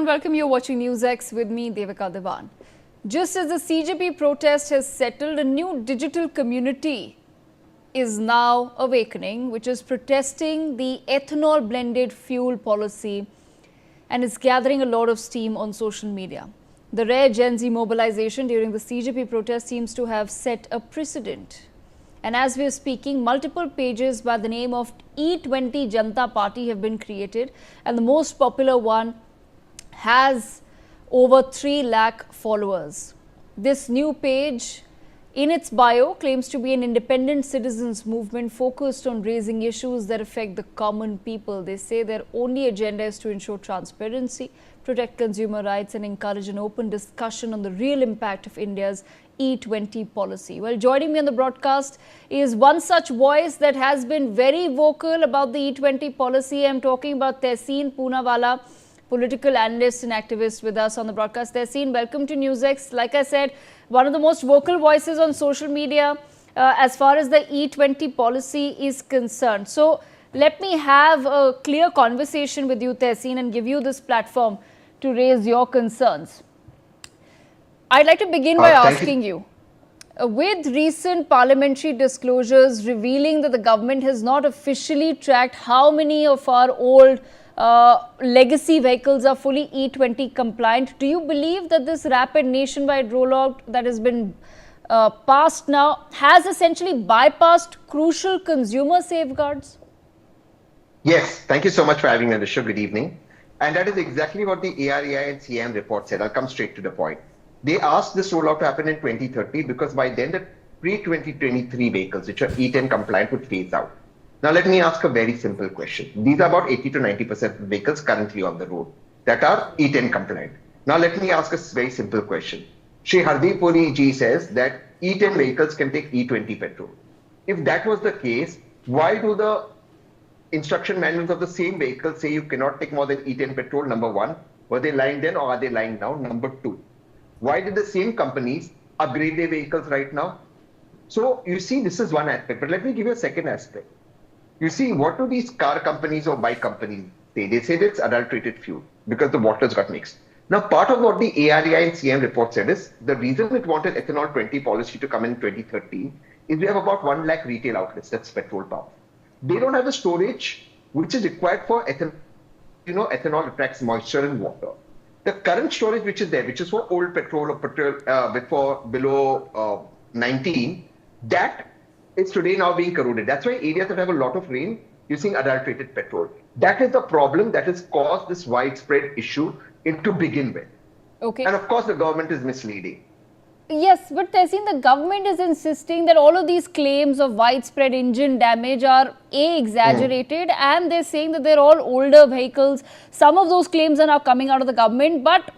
everyone, welcome. You're watching NewsX with me, Devika Devan. Just as the CJP protest has settled, a new digital community is now awakening, which is protesting the ethanol blended fuel policy and is gathering a lot of steam on social media. The rare Gen Z mobilization during the CJP protest seems to have set a precedent. And as we are speaking, multiple pages by the name of E20 Janata Party have been created, and the most popular one has over 3 lakh followers. This new page in its bio claims to be an independent citizens movement focused on raising issues that affect the common people. They say their only agenda is to ensure transparency, protect consumer rights and encourage an open discussion on the real impact of India's E20 policy. Well, joining me on the broadcast is one such voice that has been very vocal about the E20 policy. I'm talking about Tehseen Poonawalla, political analyst and activist with us on the broadcast. Tehseen, welcome to NewsX. Like I said, one of the most vocal voices on social media as far as the E20 policy is concerned. So let me have a clear conversation with you, Tehseen, and give you this platform to raise your concerns. I'd like to begin by asking you, with recent parliamentary disclosures revealing that the government has not officially tracked how many of our old legacy vehicles are fully E20 compliant, do you believe that this rapid nationwide rollout that has been passed now has essentially bypassed crucial consumer safeguards? Yes, thank you so much for having me on the show. Good evening. And that is exactly what the ARAI and CM report said. I'll come straight to the point. They asked this rollout to happen in 2030 because by then the pre-2023 vehicles, which are E10 compliant, would phase out. Now, let me ask a very simple question. These are about 80 to 90% of vehicles currently on the road that are E10 compliant. Now, let me ask a very simple question. Shri Hardeep Puri ji says that E10 vehicles can take E20 petrol. If that was the case, why do the instruction manuals of the same vehicle say you cannot take more than E10 petrol? Number one, were they lying then or are they lying now? Number two, why did the same companies upgrade their vehicles right now? So you see, this is one aspect, but let me give you a second aspect. You see, what do these car companies or bike companies say? They say that it's adulterated fuel because the waters got mixed. Now, part of what the ARAI and CM report said is the reason it wanted ethanol 20 policy to come in 2013 is we have about 1 lakh retail outlets, that's petrol pumps. They don't have the storage which is required for ethanol. You know, ethanol attracts moisture and water. The current storage which is there, which is for old petrol or petrol before below 19, that is today now being corroded. That's why areas that have a lot of rain, you're seeing adulterated petrol. That is the problem that has caused this widespread issue to begin with. Okay. And of course, the government is misleading. Yes, but Tehseen, the government is insisting that all of these claims of widespread engine damage are exaggerated, and they're saying that they're all older vehicles. Some of those claims are now coming out of the government, but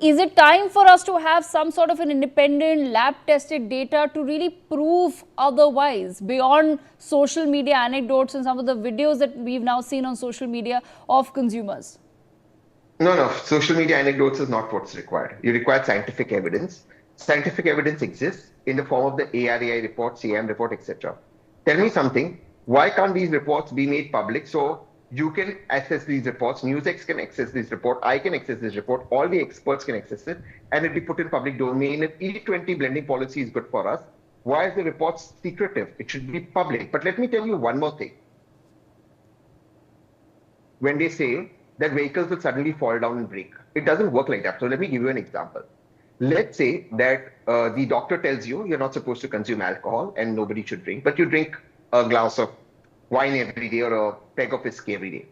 is it time for us to have some sort of an independent lab-tested data to really prove otherwise beyond social media anecdotes and some of the videos that we've now seen on social media of consumers? No, social media anecdotes is not what's required. You require scientific evidence. Scientific evidence exists in the form of the ARAI report, CM report, etc. Tell me something. Why can't these reports be made public so you can access these reports? NewsX can access this report. I can access this report. All the experts can access it, and it be put in public domain. If E20 blending policy is good for us, why is the report secretive? It should be public. But let me tell you one more thing. When they say that vehicles will suddenly fall down and break, it doesn't work like that. So let me give you an example. Let's say that the doctor tells you you're not supposed to consume alcohol and nobody should drink, but you drink a glass of wine every day or a peg of whiskey every day.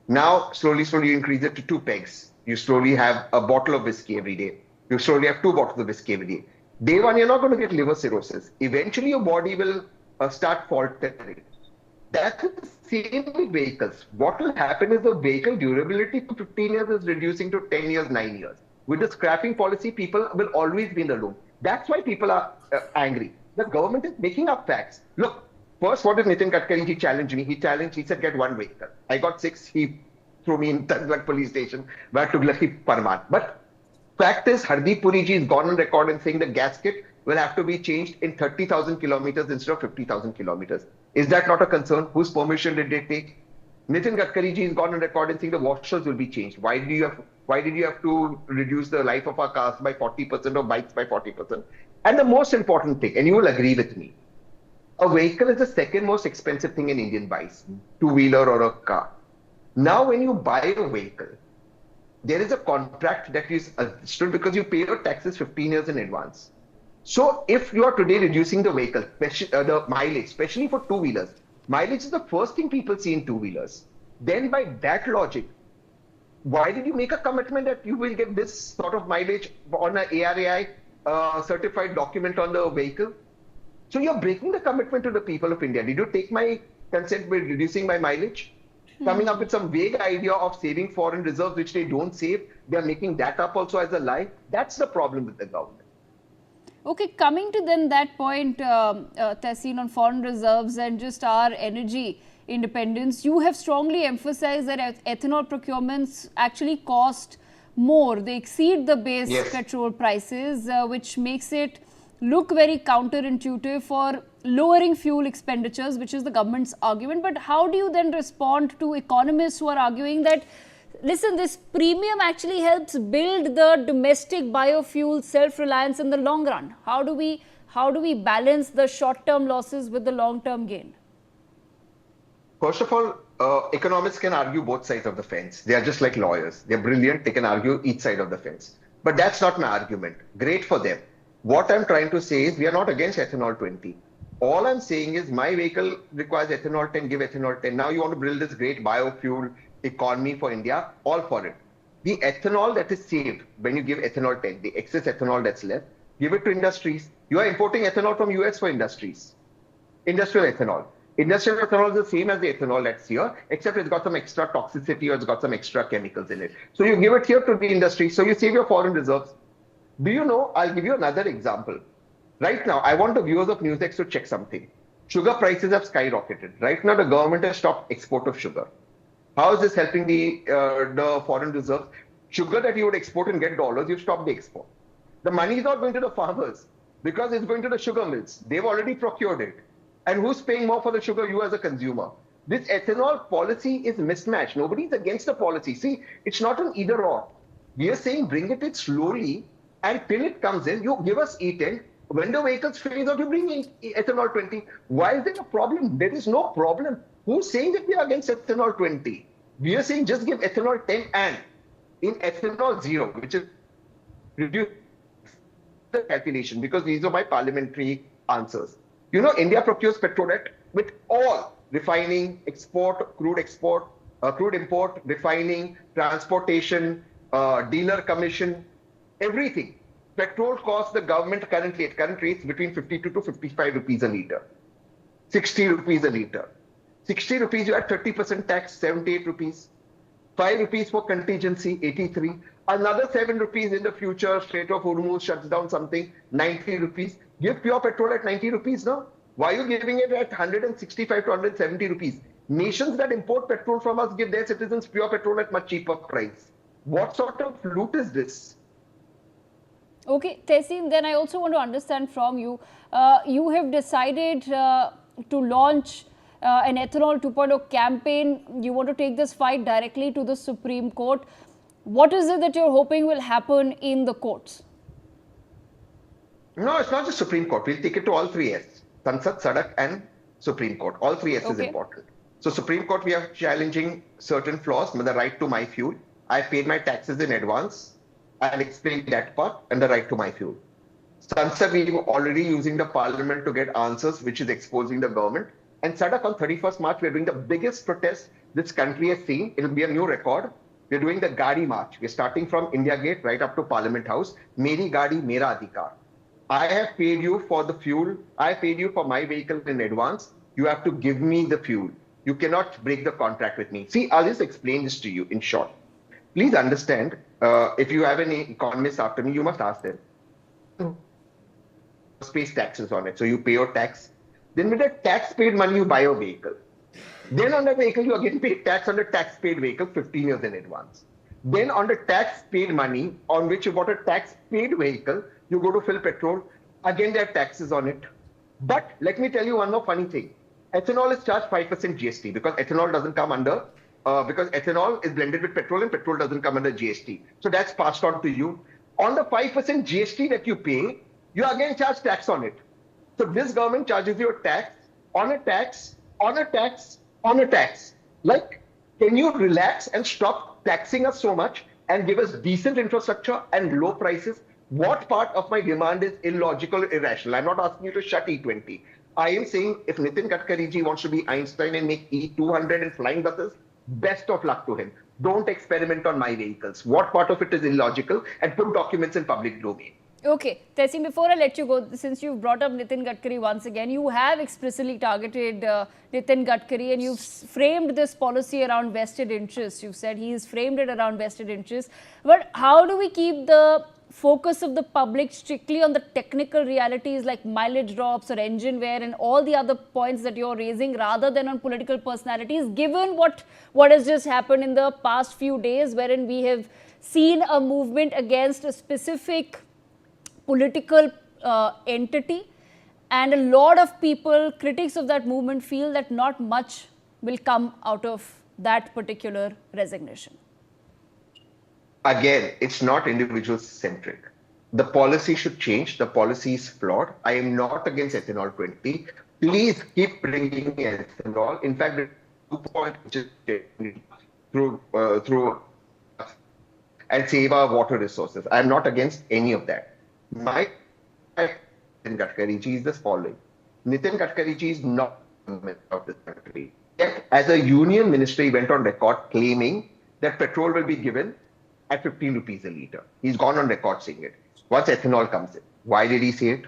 Now, slowly you increase it to 2 pegs. You slowly have a bottle of whiskey every day. You slowly have 2 bottles of whiskey every day. Day one, you're not going to get liver cirrhosis. Eventually, your body will start faltering. That's the same with vehicles. What will happen is the vehicle durability to 15 years is reducing to 10 years, 9 years. With the scrapping policy, people will always be in the loop. That's why people are angry. The government is making up facts. Look, first, what did Nitin Gadkari? He challenged me. He said, get 1 vehicle. I got 6. He threw me in Tanzak police station where Tughlaki Parman. But fact is, Hardeep Puri ji is gone on record and saying the gasket will have to be changed in 30,000 kilometers instead of 50,000 kilometers. Is that not a concern? Whose permission did they take? Nitin Gadkari ji has gone on record and saying the washers will be changed. Why did you have to reduce the life of our cars by 40% or bikes by 40%? And the most important thing, and you will agree with me, a vehicle is the second most expensive thing an Indian buys, two-wheeler or a car. Now, when you buy a vehicle, there is a contract that is understood because you pay your taxes 15 years in advance. So if you are today reducing the vehicle, the mileage, especially for two-wheelers, mileage is the first thing people see in two-wheelers. Then by that logic, why did you make a commitment that you will get this sort of mileage on an ARAI certified document on the vehicle? So you're breaking the commitment to the people of India. Did you take my consent by reducing my mileage? Coming up with some vague idea of saving foreign reserves, which they don't save. They're making that up also as a lie. That's the problem with the government. Okay, coming to then that point, Tehseen, on foreign reserves and just our energy independence, you have strongly emphasized that ethanol procurements actually cost more. They exceed the base petrol prices, which makes it look very counterintuitive for lowering fuel expenditures, which is the government's argument. But how do you then respond to economists who are arguing that, listen, this premium actually helps build the domestic biofuel self-reliance in the long run? How do we balance the short-term losses with the long-term gain? First of all, economists can argue both sides of the fence. They are just like lawyers. They're brilliant. They can argue each side of the fence. But that's not my argument. Great for them. What I'm trying to say is we are not against ethanol 20. All I'm saying is my vehicle requires ethanol 10, give ethanol 10. Now you want to build this great biofuel economy for India, all for it. The ethanol that is saved when you give ethanol 10, the excess ethanol that's left, give it to industries. You are importing ethanol from US for industries. Industrial ethanol. Industrial ethanol is the same as the ethanol that's here, except it's got some extra toxicity or it's got some extra chemicals in it. So you give it here to the industry, so you save your foreign reserves. Do you know, I'll give you another example. Right now, I want the viewers of NewsX to check something. Sugar prices have skyrocketed. Right now, the government has stopped export of sugar. How is this helping the foreign reserves? Sugar that you would export and get dollars, you've stopped the export. The money is not going to the farmers because it's going to the sugar mills. They've already procured it. And who's paying more for the sugar? You as a consumer. This ethanol policy is mismatched. Nobody's against the policy. See, it's not an either or. We are saying bring it in slowly, and till it comes in, you give us E10. When the vehicles phase out, you bring in ethanol 20. Why is there a problem? There is no problem. Who's saying that we are against ethanol 20? We are saying just give ethanol 10 and in ethanol 0, which is reduce the calculation, because these are my parliamentary answers. You know, India procures petrol with all refining, export, crude import, refining, transportation, dealer commission, everything. Petrol costs the government currently at current rates between 52 to 55 rupees a litre. 60 rupees a litre. 60 rupees, you add 30% tax, 78 rupees. 5 rupees for contingency, 83. Another 7 rupees in the future, Strait of Hormuz shuts down something, 90 rupees. Give pure petrol at 90 rupees now. Why are you giving it at 165 to 170 rupees? Nations that import petrol from us give their citizens pure petrol at much cheaper price. What sort of loot is this? Okay, Tehseen, then I also want to understand from you, you have decided to launch an ethanol 2.0 campaign. You want to take this fight directly to the Supreme Court. What is it that you're hoping will happen in the courts? No, it's not just Supreme Court. We'll take it to all three S. Sansad, Sadak and Supreme Court. All three S is important. So Supreme Court, we are challenging certain flaws, the right to my fuel. I paid my taxes in advance. I'll explain that part and the right to my fuel. Sansad, we are already using the parliament to get answers, which is exposing the government. And Sadak, on 31st March, we're doing the biggest protest this country has seen. It'll be a new record. We're doing the Gadi March. We're starting from India Gate right up to Parliament House. Meri Gadi, Mera Adhikar. I have paid you for the fuel. I paid you for my vehicle in advance. You have to give me the fuel. You cannot break the contract with me. See, I'll just explain this to you in short. Please understand, if you have any economists after me, you must ask them. Pays taxes on it. So you pay your tax. Then with the tax paid money, you buy your vehicle. Then on the vehicle, you are getting paid tax on the tax paid vehicle 15 years in advance. Then on the tax paid money on which you bought a tax paid vehicle, you go to fill petrol. Again, there are taxes on it. But let me tell you one more funny thing. Ethanol is charged 5% GST because ethanol doesn't come under, because ethanol is blended with petrol and petrol doesn't come under GST. So that's passed on to you. On the 5% GST that you pay, you again charge tax on it. So this government charges you a tax on a tax on a tax on a tax. Like, can you relax and stop taxing us so much and give us decent infrastructure and low prices? What part of my demand is illogical or irrational? I'm not asking you to shut E20. I am saying if Nitin Gadkari ji wants to be Einstein and make E200 and flying buses, best of luck to him. Don't experiment on my vehicles. What part of it is illogical? And put documents in public domain. Okay, Tehseen, before I let you go, since you've brought up Nitin Gadkari once again, you have explicitly targeted Nitin Gadkari and you've framed this policy around vested interests. You've said he's framed it around vested interests. But how do we keep the focus of the public strictly on the technical realities like mileage drops or engine wear and all the other points that you're raising rather than on political personalities, given what has just happened in the past few days, wherein we have seen a movement against a specific political entity, and a lot of people, critics of that movement, feel that not much will come out of that particular resignation? Again, it's not individual centric. The policy should change. The policy is flawed. I am not against ethanol 20. Please keep bringing ethanol. In fact, the 2 point which is through and save our water resources. I am not against any of that. My Nitin Gadkari ji is the following. Nitin Gadkari ji is not a member of this country. Yet, as a union minister, he went on record claiming that petrol will be given at 15 rupees a litre. He's gone on record saying it. Once ethanol comes in, why did he say it?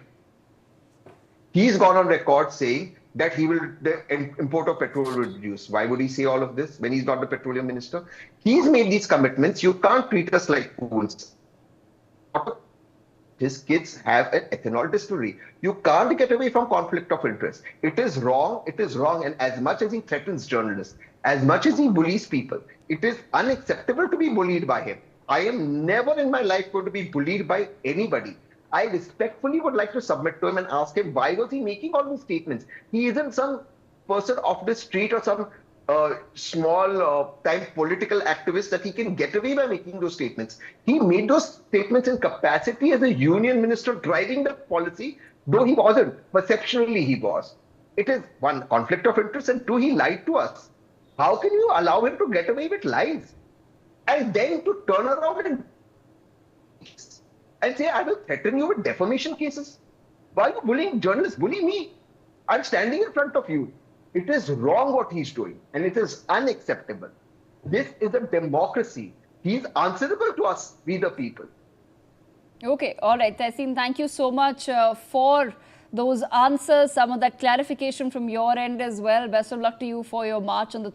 He's gone on record saying that the import of petrol will reduce. Why would he say all of this when he's not the petroleum minister? He's made these commitments. You can't treat us like fools. His kids have an ethanol distillery. You can't get away from conflict of interest. It is wrong. It is wrong. And as much as he threatens journalists, as much as he bullies people, it is unacceptable to be bullied by him. I am never in my life going to be bullied by anybody. I respectfully would like to submit to him and ask him, why was he making all these statements? He isn't some person off the street or some small time political activist that he can get away by making those statements. He made those statements in capacity as a union minister driving the policy, though he wasn't. Perceptually, he was. It is one, conflict of interest, and two, he lied to us. How can you allow him to get away with lies? And then to turn around and say, I will threaten you with defamation cases. Why are you bullying journalists? Bully me. I'm standing in front of you. It is wrong what he's doing, and it is unacceptable. This is a democracy. He's answerable to us, we the people. Okay, all right. Tehseen, thank you so much for those answers, some of that clarification from your end as well. Best of luck to you for your march on the